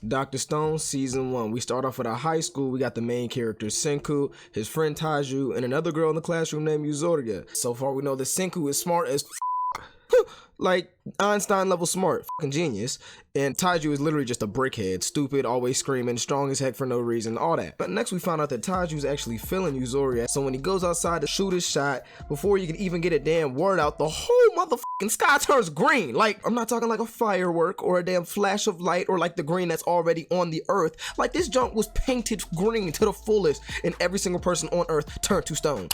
Dr. Stone Season 1. We start off at a high school. We got the main characters Senku, his friend Taiju, and another girl in the classroom named Yuzoria. So far we know that Senku is smart as like Einstein level smart, fucking genius, and Taiju is literally just a brickhead, stupid, always screaming, strong as heck for no reason, all that. But next we found out that Taiju is actually feeling Yuzoria, so when he goes outside to shoot his shot, before you can even get a damn word out, the whole motherfucking sky turns green. Like, I'm not talking like a firework or a damn flash of light or like the green that's already on the earth. Like, this junk was painted green to the fullest, and every single person on earth turned to stone.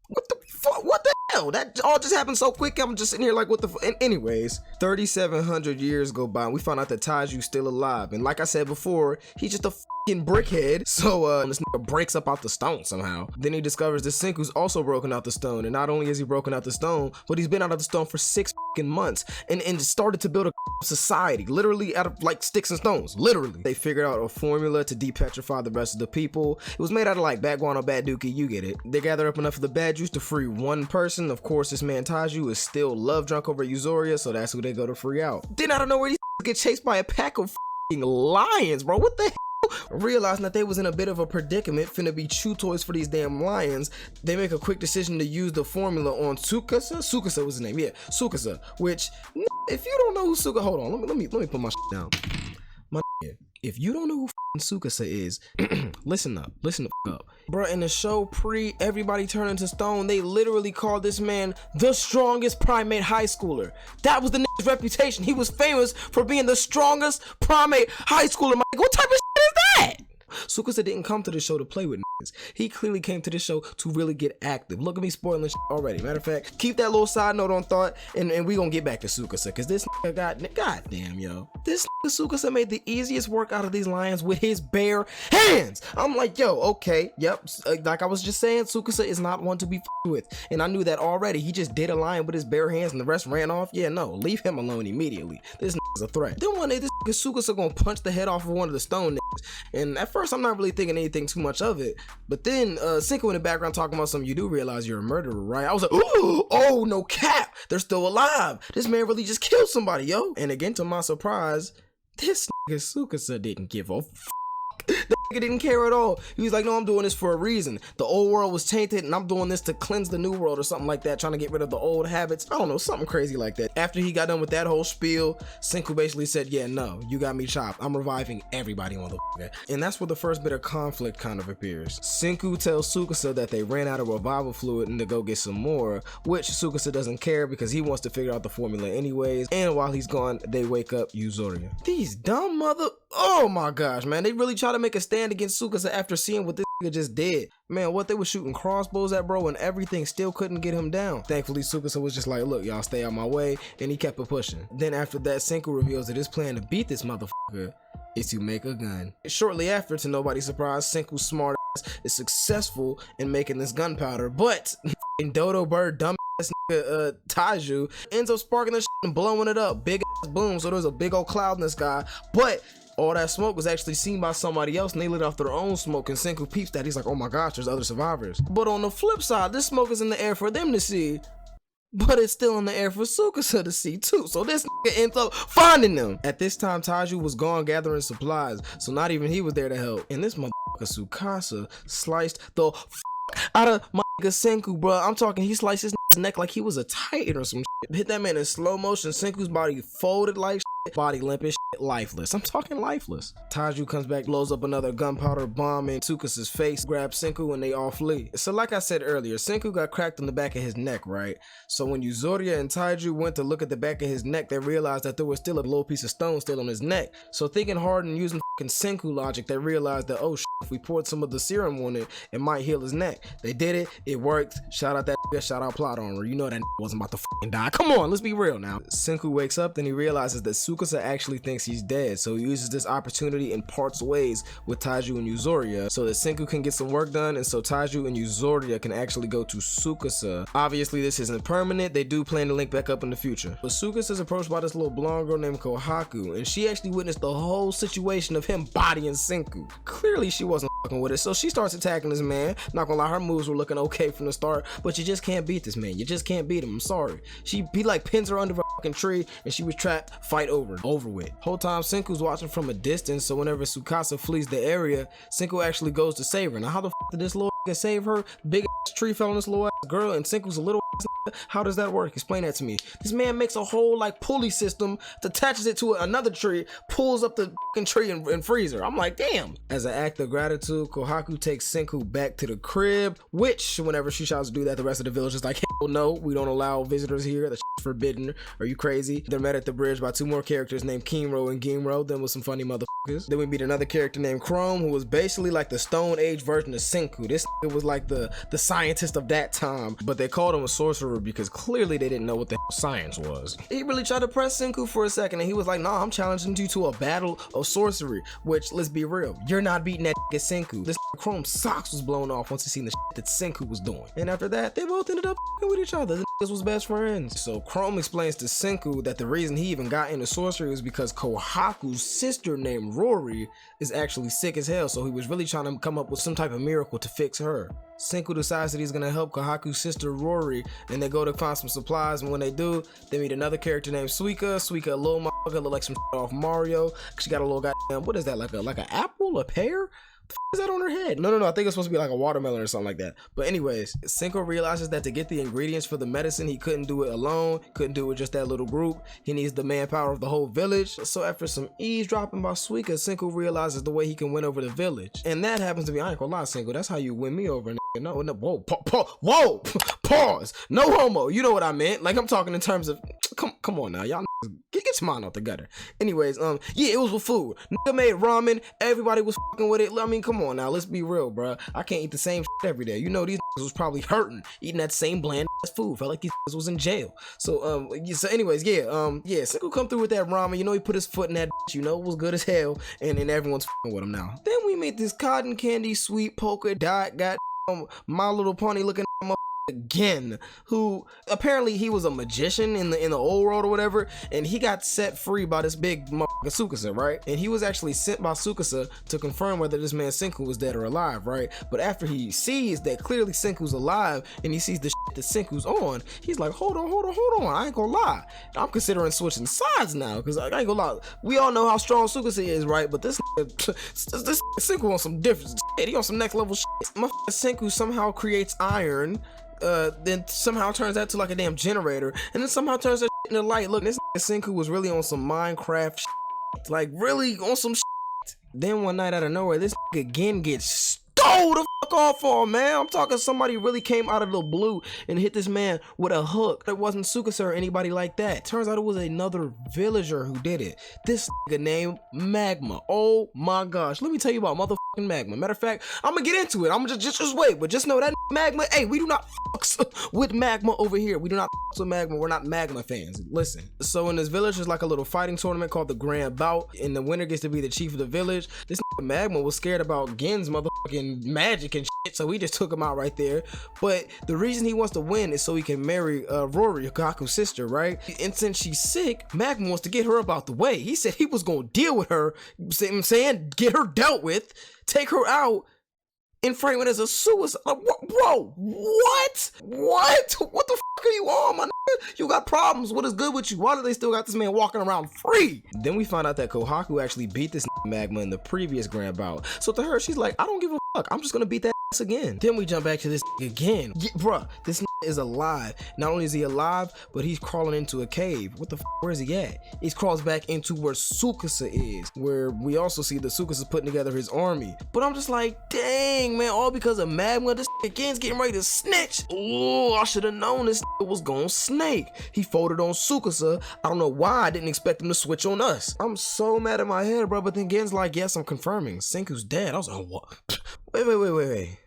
What the fuck? What the hell? That all just happened so quick. I'm just sitting here like, what the fuck? And anyways, 3,700 years go by and we found out that Taiju's still alive. And like I said before, he's just a fucking brickhead. So this nigga breaks up out the stone somehow. Then he discovers that Senku's also broken out the stone. And not only is he broken out the stone, but he's been out of the stone for 6 fucking months and started to build a society, literally out of like sticks and stones, literally. They figured out a formula to depetrify the rest of the people. It was made out of like bad guano, bad dookie, you get it. They gather up enough of the bad juice to free one person. Of course, this man Taiju is still love drunk over Yuzoria, so that's who they go to free out. Then out of nowhere, these get chased by a pack of fucking lions, bro. What the hell? Realizing that they was in a bit of a predicament, finna be chew toys for these damn lions, they make a quick decision to use the formula on Tsukasa. Tsukasa was his name, yeah, Tsukasa. Which, if you don't know who Tsukasa, hold on, let me put my shit down. My if you don't know who Tsukasa is, listen up, bro. In the show everybody turned into stone, they literally called this man the strongest primate high schooler. That was the nigga's reputation. He was famous for being the strongest primate high schooler. What type of shit is that? Tsukasa didn't come to the show to play with niggas. He clearly came to the show to really get active. Look at me spoiling shit already. Matter of fact, keep that little side note on thought, and we gonna get back to Tsukasa, because this nigga goddamn, yo. This nigga Tsukasa made the easiest work out of these lions with his bare hands. I'm like, yo, okay, yep. Like I was just saying, Tsukasa is not one to be with. And I knew that already. He just did a lion with his bare hands and the rest ran off. Yeah, no, leave him alone immediately. This nigga's a threat. Then one day, this nigga Tsukasa gonna punch the head off of one of the stone niggas. And at first, I'm not really thinking anything too much of it. But then, Senku in the background talking about something, you do realize you're a murderer, right? I was like, ooh, oh, no cap. They're still alive. This man really just killed somebody, yo. And again, to my surprise, this nigga Tsukasa didn't give a fuck. That nigga didn't care at all. He was like, no, I'm doing this for a reason. The old world was tainted and I'm doing this to cleanse the new world or something like that, trying to get rid of the old habits. I don't know, something crazy like that. After he got done with that whole spiel, Senku basically said, yeah, no, you got me chopped. I'm reviving everybody, motherfucker. And that's where the first bit of conflict kind of appears. Senku tells Tsukasa that they ran out of revival fluid and to go get some more, which Tsukasa doesn't care because he wants to figure out the formula anyways. And while he's gone, they wake up Yuzoria. These dumb oh my gosh, man, they really try to make a stand against Tsukasa after seeing what this nigga just did. Man, what they were shooting crossbows at, bro, and everything still couldn't get him down. Thankfully, Tsukasa was just like, look, y'all stay out my way, and he kept it pushing. Then after that, Senku reveals that his plan to beat this motherfucker is to make a gun. Shortly after, to nobody's surprise, Senku's smart ass is successful in making this gunpowder, but Dodo Bird dumb ass nigga Taiju ends up sparking the shit and blowing it up. Big ass boom, so there's a big old cloud in the sky, but all that smoke was actually seen by somebody else and they lit off their own smoke, and Senku peeps that. He's like, oh my gosh, there's other survivors. But on the flip side, this smoke is in the air for them to see, but it's still in the air for Tsukasa to see too. So this nigga ends up finding them. At this time, Taiju was gone gathering supplies, so not even he was there to help. And this motherfucker Tsukasa sliced the out of my nigga Senku, bro. I'm talking, he sliced his neck like he was a titan or some shit. Hit that man in slow motion. Senku's body folded like shit, body limp and shit, lifeless. I'm talking lifeless. Taiju comes back, blows up another gunpowder bomb in Tsukasa's face, grabs Senku, and they all flee. So like I said earlier, Senku got cracked on the back of his neck, right? So when Yuzoria and Taiju went to look at the back of his neck, they realized that there was still a little piece of stone still on his neck. So thinking hard and using fucking Senku logic, they realized that, oh shit, if we poured some of the serum on it, it might heal his neck. They did it, it worked. Shout out that nigga, shout out plot armor. You know that wasn't about to fucking die. Come on, let's be real now. Senku wakes up, then he realizes that Tsukasa actually thinks he's dead, so he uses this opportunity and parts ways with Taiju and Yuzoria so that Senku can get some work done, and so Taiju and Yuzoria can actually go to Tsukasa. Obviously this isn't permanent, they do plan to link back up in the future. But Tsukasa is approached by this little blonde girl named Kohaku, and she actually witnessed the whole situation of him bodying Senku. Clearly she wasn't fucking with it, so she starts attacking this man. Not gonna lie, her moves were looking okay from the start, but you just can't beat this man. You just can't beat him, I'm sorry. He like pins her under her fucking tree and she was trapped, fight over with. Whole time Senku's watching from a distance, so whenever Tsukasa flees the area, Senku actually goes to save her. Now how the fuck did this little save her? Big ass tree fell on this little ass girl and Senku's a little ass. How does that work? Explain that to me. This man makes a whole like pulley system, attaches it to another tree, pulls up the fucking tree and frees her. I'm like, damn. As an act of gratitude, Kohaku takes Senku back to the crib, which whenever she tries to do that, the rest of the village is like, hell no, we don't allow visitors here. That's forbidden. Are you crazy? They're met at the bridge by two more characters named Kinro and Ginro, then with some funny motherfuckers. Then we meet another character named Chrome, who was basically like the Stone Age version of Senku. This was like the scientist of that time, but they called him a sorcerer because clearly they didn't know what the hell science was. He really tried to press Senku for a second and he was like, nah, I'm challenging you to a battle of sorcery, which, let's be real, you're not beating that Senku. This Chrome's socks was blown off once he seen the that Senku was doing. And after that, they both ended up with each other. This was best friends. So Chrome explains to Senku that the reason he even got into sorcery was because Kohaku's sister named Rory is actually sick as hell, so he was really trying to come up with some type of miracle to fix her. Senku decides that he's gonna help Kohaku's sister Rory, and they go to find some supplies, and when they do, they meet another character named Suika. Suika, a little motherfucker, look like some off Mario. She got a little goddamn, what is that, like an apple, a pear? Is that on her head? No, I think it's supposed to be like a watermelon or something like that. But anyways, Senku realizes that to get the ingredients for the medicine, he couldn't do it alone, couldn't do it with just that little group. He needs the manpower of the whole village. So after some eavesdropping by Suika, Senku realizes the way he can win over the village. And that happens to be, I ain't gonna lie, Senku, that's how you win me over. No, whoa, pause. No homo. You know what I meant. Like, I'm talking in terms of, come on now, y'all get your mind out the gutter. Anyways, yeah, it was with food. Nigga made ramen. Everybody was fucking with it. I mean, come on now, let's be real, bro. I can't eat the same shit every day. You know, these was probably hurting eating that same bland ass food. Felt like these was in jail. So, anyways, yeah, Senku come through with that ramen. You know, he put his foot in that. You know, it was good as hell, and everyone's fucking with him now. Then we meet this cotton candy sweet polka dot got My Little Pony looking at again, who apparently he was a magician in the old world or whatever, and he got set free by this big Tsukasa, right? And he was actually sent by Tsukasa to confirm whether this man Senku was dead or alive, right? But after he sees that clearly Senku's alive and he sees the shit that Senku's on, he's like, hold on, I ain't gonna lie, I'm considering switching sides now, because I ain't gonna lie, we all know how strong Tsukasa is, right? But this Senku on some different shit. He on some next level shit. My Senku somehow creates iron, then somehow turns that to like a damn generator, and then somehow turns that into light. Look, this Senku was really on some Minecraft shit. Like really on some shit. Then one night out of nowhere, this again gets stole the fuck off on, man. I'm talking somebody really came out of the blue and hit this man with a hook. It wasn't Tsukasa or anybody like that. Turns out it was another villager who did it. This nigga named Magma. Oh my gosh. Let me tell you about motherfucking Magma. Matter of fact, I'm gonna get into it. I'm gonna just wait, but just know that Magma, hey, we do not fucks with Magma over here. We do not fucks with Magma. We're not Magma fans. Listen. So in this village, there's like a little fighting tournament called the Grand Bout, and the winner gets to be the chief of the village. This Magma was scared about Gen's motherfucking magic and shit, so he just took him out right there. But the reason he wants to win is so he can marry Rory, Kohaku's sister, right? And since she's sick, Magma wants to get her up out the way. He said he was gonna deal with her, get her dealt with, take her out, and frame it as a suicide. Bro, what? What the fuck are you on, my nigga? You got problems. What is good with you? Why do they still got this man walking around free? Then we find out that Kohaku actually beat this Magma in the previous Grand Bout. So to her, she's like, I don't give a fuck. I'm just gonna beat that ass again. Then we jump back to this again. Yeah, bruh, this is alive. Not only is he alive, but he's crawling into a cave. What the fuck? Where is he at? He crawls back into where Tsukasa is, where we also see the Tsukasa putting together his army. But I'm just like, dang, man, all because of Magma. This again's getting ready to snitch. Oh, I should have known this was gonna snake. He folded on Tsukasa. I don't know why I didn't expect him to switch on us. I'm so mad at my head, bro. But then Gen's like, yes, I'm confirming. Senku's dead. I was like, what? Wait.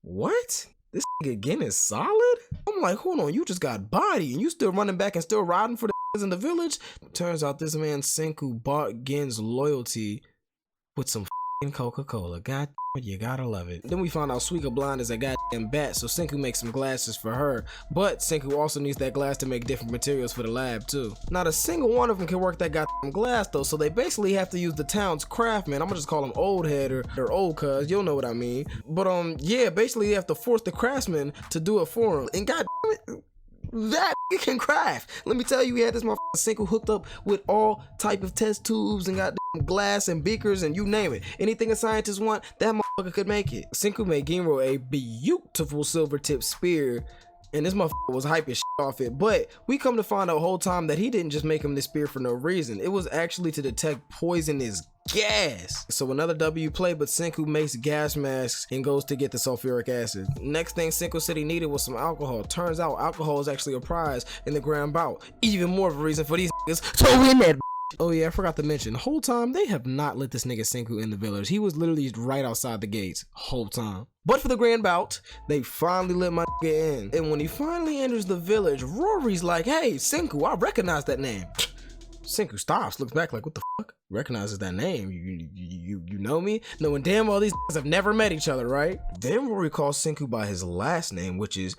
What? This nigga again is solid? I'm like, hold on, you just got body and you still running back and still riding for the in the village? Turns out this man Senku bought Gen's loyalty with some Coca-Cola. God damn it, you gotta love it. Then we found out Suika blind is a goddamn bat, so Senku makes some glasses for her. But Senku also needs that glass to make different materials for the lab too. Not a single one of them can work that goddamn glass though, so they basically have to use the town's craftsman. I'm gonna just call him old head or old cuz, you'll know what I mean. But yeah, basically they have to force the craftsman to do it for him. And god damn it, that can craft. Let me tell you, he had this motherfucking Senku hooked up with all type of test tubes and got glass and beakers and you name it. Anything a scientist want, that motherfucker could make it. Senku made Ginro a beautiful silver tip spear, and this motherfucker was hyping shit off it. But we come to find out the whole time that he didn't just make him this spear for no reason. It was actually to detect poisonous gas. So another W play, but Senku makes gas masks and goes to get the sulfuric acid. Next thing Senku said he needed was some alcohol. Turns out alcohol is actually a prize in the grand bout. Even more of a reason for these niggas to win that. Oh yeah, I forgot to mention, the whole time they have not let this nigga Senku in the village. He was literally right outside the gates whole time. But for the grand bout, they finally let my nigga in. And when he finally enters the village, Rory's like, hey, Senku, I recognize that name. Senku stops, looks back like, what the fuck? Recognizes that name? You know me? Knowing damn well these have never met each other, right? Then Rory calls Senku by his last name, which is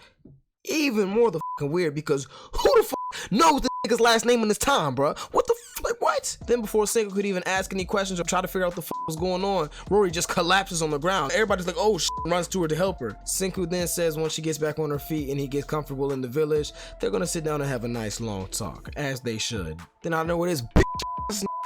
even more the fucking weird, because who the fuck knows this nigga's last name in this time, bruh? What the fuck? What? Then before Senku could even ask any questions or try to figure out what the fuck was going on, Rory just collapses on the ground. Everybody's like, oh shit, runs to her to help her. Senku then says once she gets back on her feet and he gets comfortable in the village, they're gonna sit down and have a nice long talk, as they should. Then I know where this bitch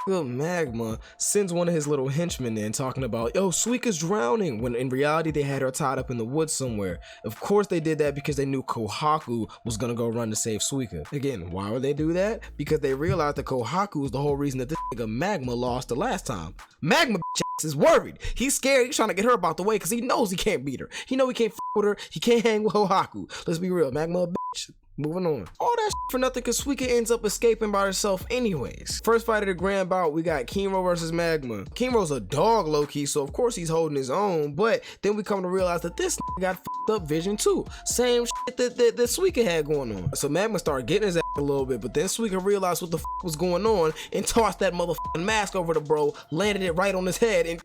Magma sends one of his little henchmen in talking about, yo, Suika's drowning, when in reality they had her tied up in the woods somewhere. Of course they did that because they knew Kohaku was gonna go run to save Suika. Again, why would they do that? Because they realized that Kohaku was the whole reason that this nigga Magma lost the last time. Magma bitch is worried. He's scared. He's trying to get her about the way because he knows he can't beat her. He know he can't f with her. He can't hang with Kohaku. Let's be real, Magma a bitch. Moving on. All that shit for nothing because Suika ends up escaping by herself anyways. First fight of the grand bout, we got Kinro versus Magma. Kinro's a dog low-key, so of course he's holding his own, but then we come to realize that this got fucked up vision too. Same shit that Suika had going on. So Magma started getting his ass a little bit, but then Suika realized what the fuck was going on and tossed that motherfucking mask over the bro, landed it right on his head, and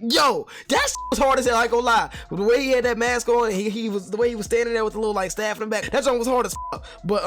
yo, that shit was hard as hell, I ain't gonna lie. The way he had that mask on, he was the way he was standing there with the little like staff in the back, that joint was hard as fuck. But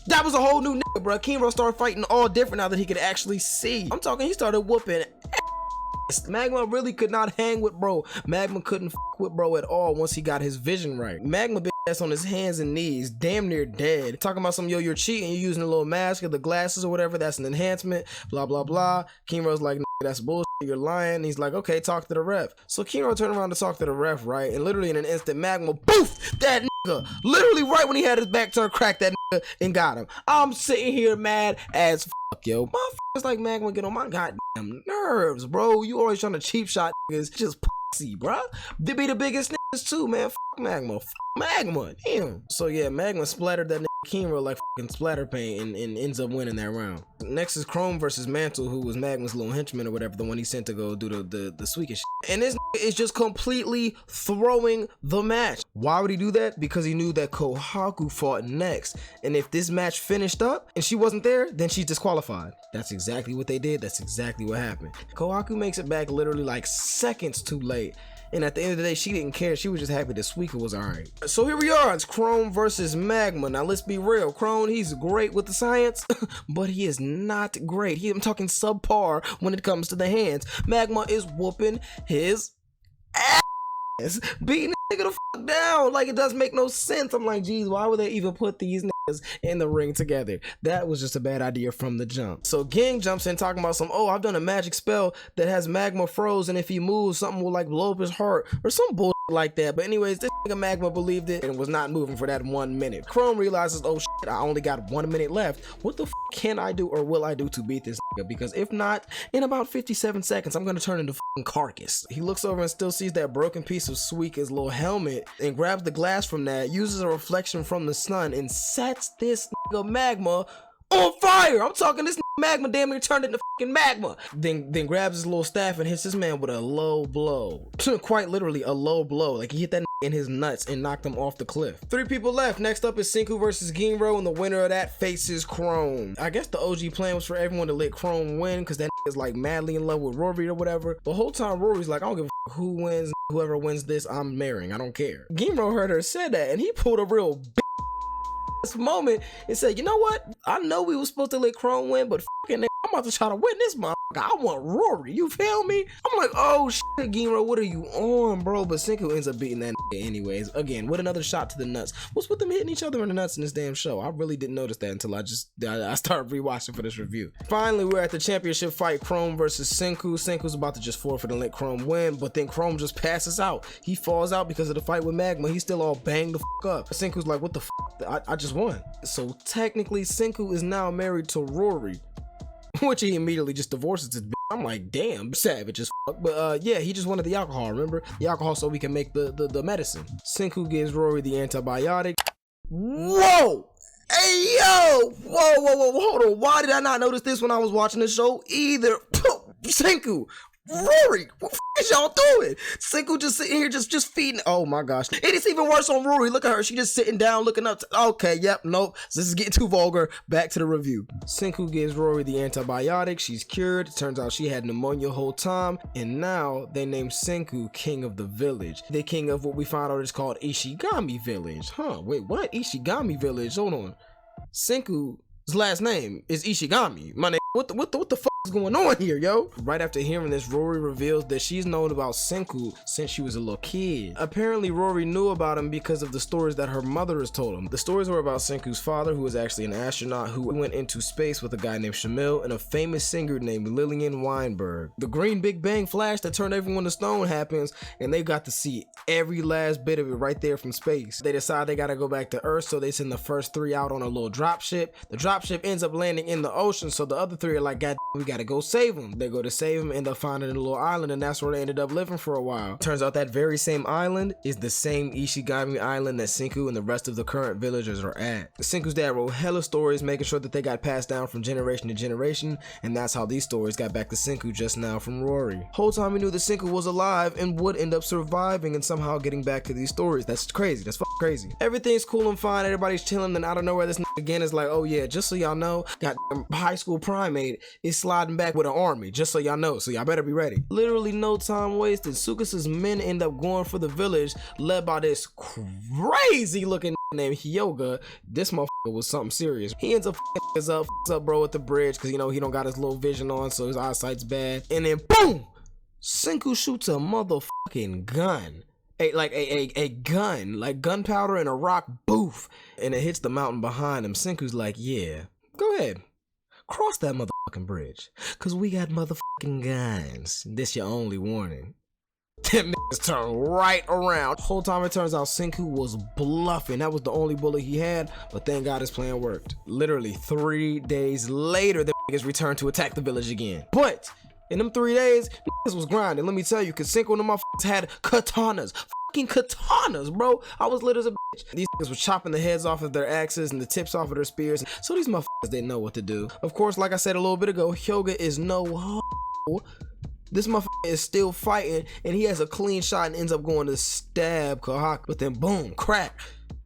that was a whole new nigga, bro. Kinro started fighting all different now that he could actually see. I'm talking, he started whooping ass. Magma really could not hang with bro. Magma couldn't fuck with bro at all once he got his vision right. Magma big ass on his hands and knees, damn near dead. Talking about some, yo, you're cheating, you're using a little mask or the glasses or whatever, that's an enhancement, blah blah blah. Kinro's like, that's bullshit, you're lying. He's like, okay, talk to the ref. So Kinro turned around to talk to the ref, right? And literally in an instant, Magma, poof, that nigga, literally right when he had his back turned, cracked that nigga and got him. I'm sitting here mad as fuck, yo. Motherfuckers like Magma get on my goddamn nerves, bro. You always trying to cheap shot niggas, just pussy, bro. They be the biggest niggas too, man. Fuck Magma, fuck Magma, damn. So yeah, Magma splattered that nigga Kinro like fucking splatter paint and ends up winning that round. Next is Chrome versus Mantle, who was Magma's little henchman or whatever, the one he sent to go do the sweetest shit. And this nigga is just completely throwing the match. Why would he do that? Because he knew that Kohaku fought next, and if this match finished up and she wasn't there, then she's disqualified. That's exactly what they did. That's exactly what happened. Kohaku makes it back literally like seconds too late. And at the end of the day, she didn't care. She was just happy that Suika was alright. So here we are. It's Chrome versus Magma. Now let's be real. Chrome, he's great with the science, but he is not great. I'm talking subpar when it comes to the hands. Magma is whooping his ass, beating the nigga the fuck down. Like, it doesn't make no sense. I'm like, geez, why would they even put these niggas in the ring together? That was just a bad idea from the jump. So Ging jumps in talking about some, oh, I've done a magic spell that has Magma froze, and if he moves, something will like blow up his heart or some bullshit like that. But anyways, this nigga Magma believed it and was not moving for that 1 minute. Chrome realizes, oh shit, I only got 1 minute left. What the f can I do or will I do to beat this nigga? Because if not, in about 57 seconds, I'm gonna turn into fucking carcass. He looks over and still sees that broken piece of Suika's little helmet and grabs the glass from that, uses a reflection from the sun, and sets this nigga Magma on fire. I'm talking, this Magma damn near turned into fucking magma. Then grabs his little staff and hits this man with a low blow. Quite literally a low blow. Like, he hit that in his nuts and knocked him off the cliff. 3 people left. Next up is Senku versus Ginro, and the winner of that faces Chrome. I guess the OG plan was for everyone to let Chrome win because that is like madly in love with Rory or whatever. The whole time Rory's like, I don't give a f who wins. Whoever wins this, I'm marrying. I don't care. Ginro heard her say that and he pulled a real moment and said, you know what? I know we were supposed to let Chrome win, but fucking I'm about to try to win this, mom. I want Rory, you feel me? I'm like, oh shit, Giro, what are you on, bro? But Senku ends up beating that anyways. Again, with another shot to the nuts. What's with them hitting each other in the nuts in this damn show? I really didn't notice that until I started rewatching for this review. Finally, we're at the championship fight, Chrome versus Senku. Senku's about to just forfeit and let Chrome win, but then Chrome just passes out. He falls out because of the fight with Magma. He's still all banged the fuck up. Senku's like, what the fuck? I just won. So technically, Senku is now married to Rory, which he immediately just divorces his bitch. I'm like, damn, savage as fuck. But yeah, he just wanted the alcohol, remember? The alcohol so we can make the medicine. Senku gives Rory the antibiotic. Whoa! Hey, yo! Whoa, hold on. Why did I not notice this when I was watching the show either? Senku, Rory, what the f is y'all doing? Senku just sitting here just feeding. Oh my gosh. It is even worse on Rory. Look at her. She just sitting down looking up. Okay, yep, nope. This is getting too vulgar. Back to the review. Senku gives Rory the antibiotic. She's cured. It turns out she had pneumonia the whole time. And now they named Senku king of the village. The king of what we found out is called Ishigami Village. Huh, wait, what? Ishigami Village? Hold on. Senku's last name is Ishigami. My name. What the fuck is going on here, yo? Right after hearing this, Rory reveals that she's known about Senku since she was a little kid. Apparently, Rory knew about him because of the stories that her mother has told him. The stories were about Senku's father, who was actually an astronaut who went into space with a guy named Shamil and a famous singer named Lillian Weinberg. The green Big Bang flash that turned everyone to stone happens, and they got to see every last bit of it right there from space. They decide they gotta go back to Earth, so they send the first three out on a little drop ship. The drop ship ends up landing in the ocean, so the other three are like, God, we gotta go save them. They go to save them, end up finding a little island, and that's where they ended up living for a while. Turns out that very same island is the same Ishigami island that Senku and the rest of the current villagers are at. Senku's dad wrote hella stories, making sure that they got passed down from generation to generation, and that's how these stories got back to Senku just now from Rory. Whole time we knew that Senku was alive and would end up surviving and somehow getting back to these stories. That's crazy. That's fucking crazy. Everything's cool and fine. Everybody's chilling, and out of nowhere, this again is like, oh yeah, just so y'all know, got high school primate is sliding back with an army, just so y'all know, so y'all better be ready. Literally no time wasted. Tsukasa's men end up going for the village, led by this crazy looking named Hyoga. This motherfucker was something serious. He ends up up bro at the bridge, because you know he don't got his low vision on, so his eyesight's bad. And then boom, Senku shoots a motherfucking gun. A gun, like gunpowder and a rock, boof, and it hits the mountain behind him. Senku's like, yeah, go ahead, cross that motherfucking bridge, cause we got motherfucking guns. This your only warning. Them niggas turn right around. The whole time it turns out Senku was bluffing. That was the only bullet he had, but thank God his plan worked. Literally 3 days later, the niggas returned to attack the village again. But in them 3 days, niggas was grinding. Let me tell you, cause Senku and them motherfuckers had katanas. Fucking katanas, bro. I was lit as a bitch. These niggas were chopping the heads off of their axes and the tips off of their spears. So these motherfuckers didn't know what to do. Of course, like I said a little bit ago, Hyoga is no hoe. This motherfucker is still fighting, and he has a clean shot and ends up going to stab Kahak, but then boom, crack.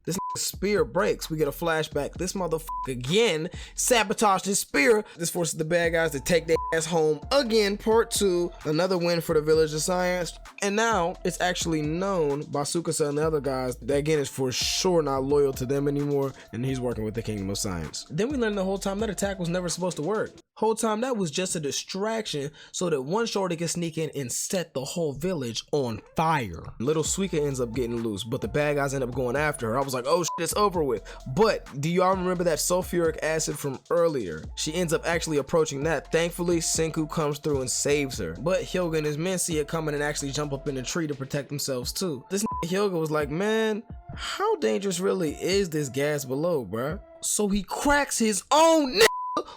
This spear breaks. We get a flashback. This motherfucker again sabotaged his spear. This forces the bad guys to take their ass home again. Part 2, another win for the Village of Science. And now it's actually known by Tsukasa and the other guys that again is for sure not loyal to them anymore, and he's working with the Kingdom of Science. Then we learned the whole time that attack was never supposed to work. Whole time that was just a distraction so that one shorty can sneak in and set the whole village on fire. Little Suika ends up getting loose, but the bad guys end up going after her. I was like, oh shit, it's over with. But do y'all remember that sulfuric acid from earlier? She ends up actually approaching that. Thankfully, Senku comes through and saves her. But Hyoga and his men see it coming and actually jump up in the tree to protect themselves too. This Hyoga was like, man, how dangerous really is this gas below, bruh? So he cracks his own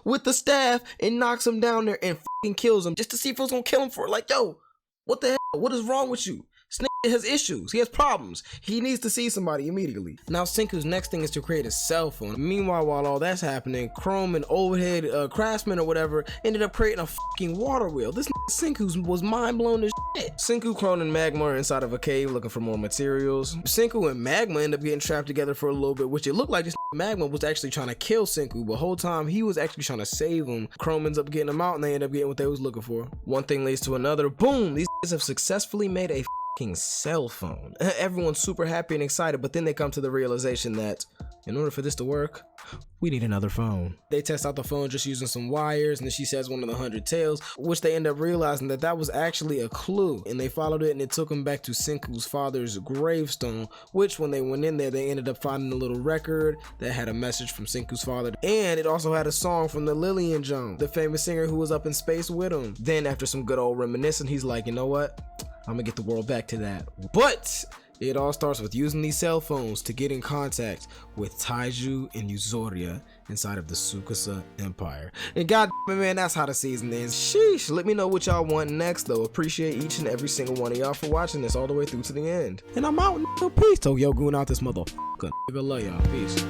with the staff and knocks him down there and fucking kills him just to see if it was gonna kill him for it. Like, yo, what the hell? What is wrong with you? Snake has issues. He has problems. He needs to see somebody immediately. Now, Senku's next thing is to create a cell phone. Meanwhile, while all that's happening, Chrome and Overhead Craftsman or whatever ended up creating a fucking water wheel. This Senku was mind blown as shit. Senku, Chrome, and Magma are inside of a cave looking for more materials. Senku and Magma end up getting trapped together for a little bit, which it looked like this Magma was actually trying to kill Senku, but the whole time he was actually trying to save him. Chrome ends up getting him out, and they end up getting what they was looking for. One thing leads to another. Boom! These have successfully made a cell phone. Everyone's super happy and excited, but then they come to the realization that In order for this to work, we need another phone. They test out the phone just using some wires, and then she says one of the 100 tails, which they end up realizing that that was actually a clue, and they followed it and it took them back to Senku's father's gravestone, which when they went in there, they ended up finding a little record that had a message from Senku's father, and it also had a song from the Lillian Jones, the famous singer who was up in space with him. Then after some good old reminiscing, he's like, you know what? I'm gonna get the world back to that. But it all starts with using these cell phones to get in contact with Taiju and Yuzoria inside of the Tsukasa Empire. And god damn it, man, that's how the season ends. Sheesh. Let me know what y'all want next, though. Appreciate each and every single one of y'all for watching this all the way through to the end. And I'm out. Peace. Yo, Goon out this motherfucker. Love y'all. Peace.